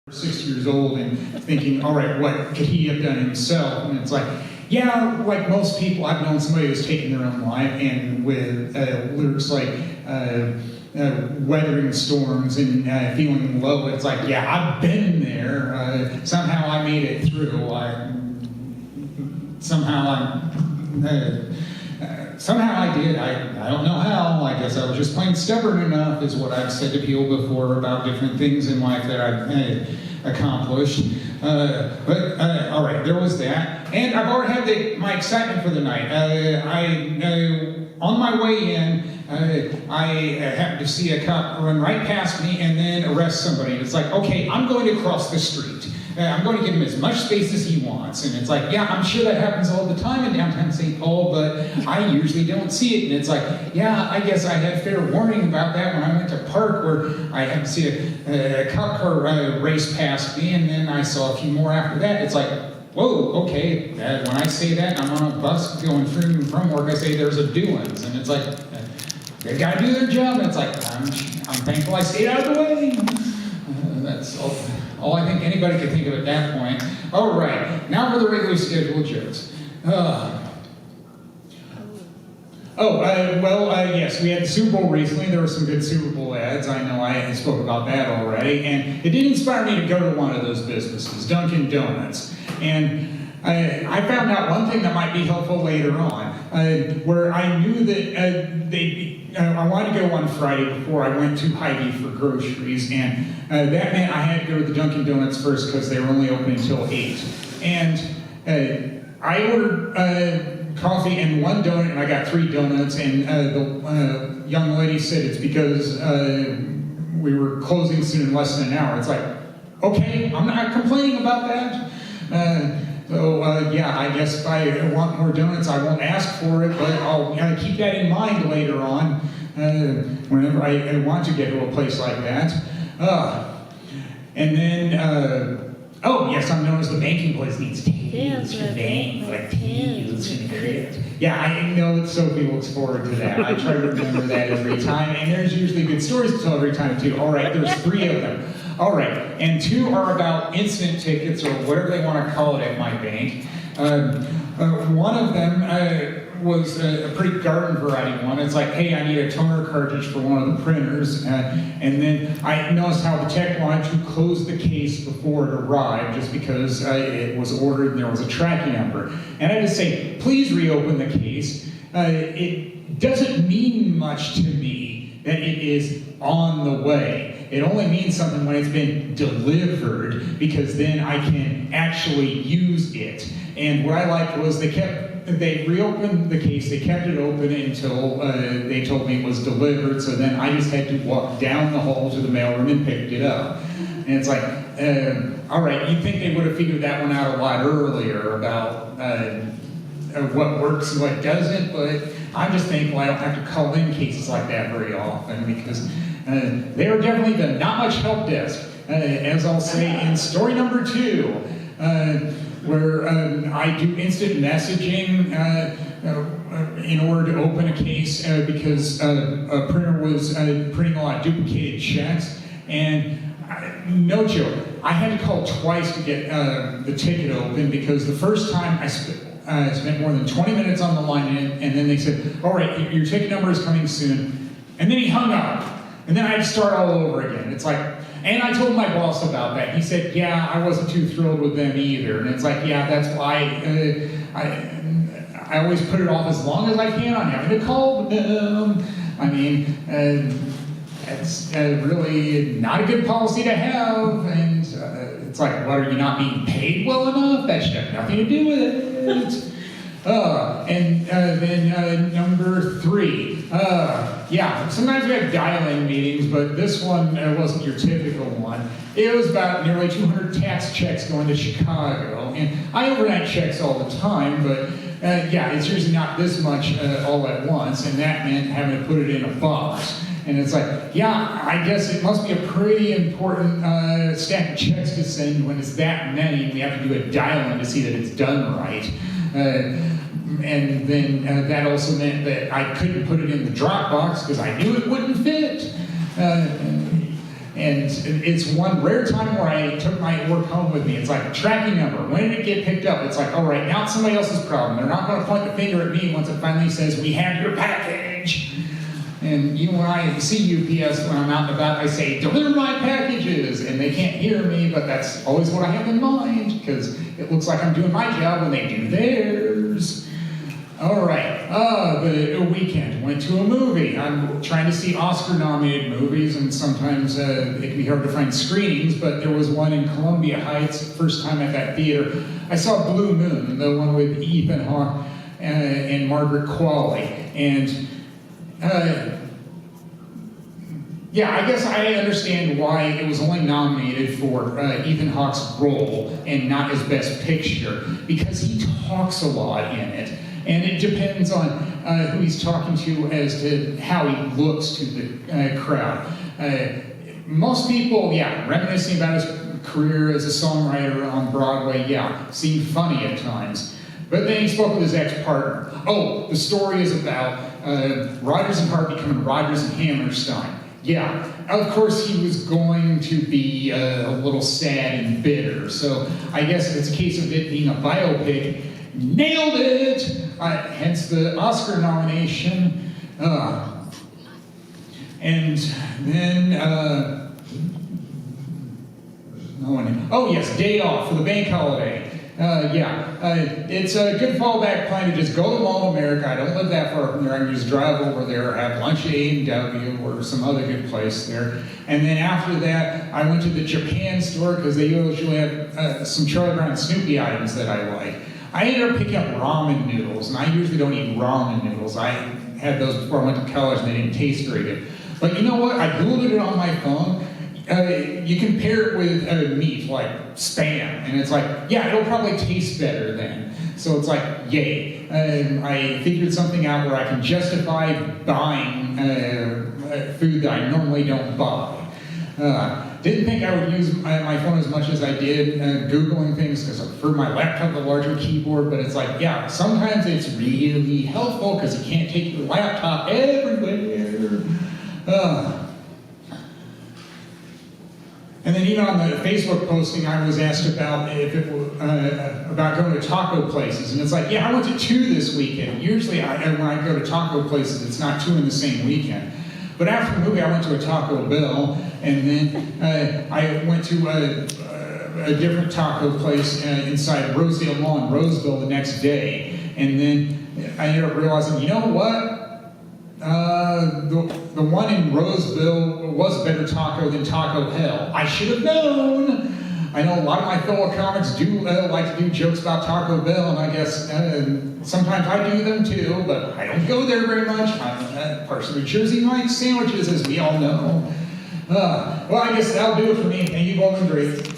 6 years old and thinking, all right, what could he have done himself? And it's like, yeah, like most people, I've known somebody who's taken their own life, and with lyrics like weathering storms and feeling low, it's like, yeah, I've been there. Somehow I made it through. Somehow I did. I don't know how. I guess I was just plain stubborn enough, is what I've said to people before about different things in life that I've accomplished. All right, there was that. And I've already had my excitement for the night. On my way in, I happened to see a cop run right past me and then arrest somebody. And it's like, okay, I'm going to cross the street. I'm going to give him as much space as he wants. And it's like, yeah, I'm sure that happens all the time in downtown St. Paul, but I usually don't see it. And it's like, yeah, I guess I had fair warning about that when I went to Park, where I had to see a cop car race past me, and then I saw a few more after that. It's like, whoa, okay. When I say that, I'm on a bus going through and from work, I say there's a doings. And it's like, they gotta do their job. And it's like, I'm thankful I stayed out of the way. That's all I think anybody could think of at that point. All right, now for the regularly scheduled jokes. Yes, we had the Super Bowl recently. There were some good Super Bowl ads. I know I spoke about that already. And it did inspire me to go to one of those businesses, Dunkin' Donuts. And I found out one thing that might be helpful later on, where I knew that I wanted to go on Friday before I went to Hy-Vee for groceries, and that meant I had to go to the Dunkin' Donuts first because they were only open until 8. And I ordered coffee and one donut, and I got 3 donuts, and the young lady said it's because we were closing soon in less than an hour. It's like, okay, I'm not complaining about that. I guess if I want more donuts, I won't ask for it, but I'll keep that in mind later on whenever I want to get to a place like that. Yes, I'm known as the banking place needs tails to bank, like tails in the crypt. Yeah, I know that Sophie looks forward to that. I try to remember that every time, and there's usually good stories to tell every time too. All right, there's 3 of them. All right, and 2 are about incident tickets, or whatever they want to call it at my bank. One of them was a pretty garden variety one. It's like, hey, I need a toner cartridge for one of the printers. And then I noticed how the tech wanted to close the case before it arrived, just because it was ordered and there was a tracking number. And I had to say, please reopen the case. It doesn't mean much to me that it is on the way. It only means something when it's been delivered, because then I can actually use it. And what I liked was they reopened the case, they kept it open until they told me it was delivered, so then I just had to walk down the hall to the mailroom and picked it up. And it's like, all right, you'd think they would have figured that one out a lot earlier about what works and what doesn't, but I'm just thankful I don't have to call in cases like that very often, because they are definitely the not much help desk, as I'll say in story number 2, where I do instant messaging in order to open a case because a printer was printing a lot of duplicated checks, and no joke, I had to call twice to get the ticket open, because the first time I spent more than 20 minutes on the line, and then they said, all right, your ticket number is coming soon, and then he hung up. And then I had to start all over again. It's like, and I told my boss about that. He said, yeah, I wasn't too thrilled with them either. And it's like, yeah, that's why I always put it off as long as I can on having to call them. I mean, it's really not a good policy to have. And it's like, what, are you not being paid well enough? That should have nothing to do with it. Then number 3. Sometimes we have dial-in meetings, but this one wasn't your typical one. It was about nearly 200 tax checks going to Chicago. And I overnight checks all the time, but it's usually not this much all at once, and that meant having to put it in a box. And it's like, yeah, I guess it must be a pretty important stack of checks to send when it's that many, and we have to do a dial-in to see that it's done right. And then that also meant that I couldn't put it in the Dropbox because I knew it wouldn't fit. And it's one rare time where I took my work home with me. It's like tracking number. When did it get picked up? It's like, all right, now it's somebody else's problem. They're not going to point the finger at me once it finally says, we have your package. And even when I see UPS when I'm out and about, I say, deliver my packages. And they can't hear me, but that's always what I have in mind, because it looks like I'm doing my job when they do theirs. All right, the weekend, went to a movie. I'm trying to see Oscar-nominated movies, and sometimes it can be hard to find screenings, but there was one in Columbia Heights, first time at that theater. I saw Blue Moon, the one with Ethan Hawke and Margaret Qualley. And yeah, I guess I understand why it was only nominated for Ethan Hawke's role and not as Best Picture, because he talks a lot in it. And it depends on who he's talking to as to how he looks to the crowd. Most people, yeah, reminiscing about his career as a songwriter on Broadway, yeah, seemed funny at times. But then he spoke with his ex-partner. Oh, the story is about Rodgers and Hart becoming Rodgers and Hammerstein. Yeah, of course he was going to be a little sad and bitter. So I guess if it's a case of it being a biopic, nailed it! Hence the Oscar nomination. And then, oh yes, day off for the bank holiday. It's a good fallback plan to just go to Mall of America. I don't live that far from there. I can just drive over there, have lunch at A&W or some other good place there. And then after that, I went to the Japan store because they usually have some Charlie Brown and Snoopy items that I like. I ended up picking up ramen noodles, and I usually don't eat ramen noodles. I had those before I went to college, and they didn't taste very good. But you know what? I Googled it on my phone. You can pair it with meat, like Spam, and it's like, yeah, it'll probably taste better then. So it's like, yay. I figured something out where I can justify buying food that I normally don't buy. Didn't think I would use my phone as much as I did, Googling things, because I prefer my laptop the larger keyboard, but it's like, yeah, sometimes it's really helpful because you can't take your laptop everywhere. And then even on the Facebook posting, I was asked about if it about going to taco places, and it's like, yeah, I went to 2 this weekend. Usually, when I go to taco places, it's not 2 in the same weekend. But after the movie, I went to a Taco Bell, and then I went to a different taco place inside Rosedale Mall in Roseville the next day. And then I ended up realizing, you know what? The one in Roseville was a better taco than Taco Hell. I should have known. I know a lot of my fellow comics do like to do jokes about Taco Bell, and I guess sometimes I do them too, but I don't go there very much. I'm partially Jersey Mike's sandwiches, as we all know. Well, I guess that'll do it for me, and you've all been great.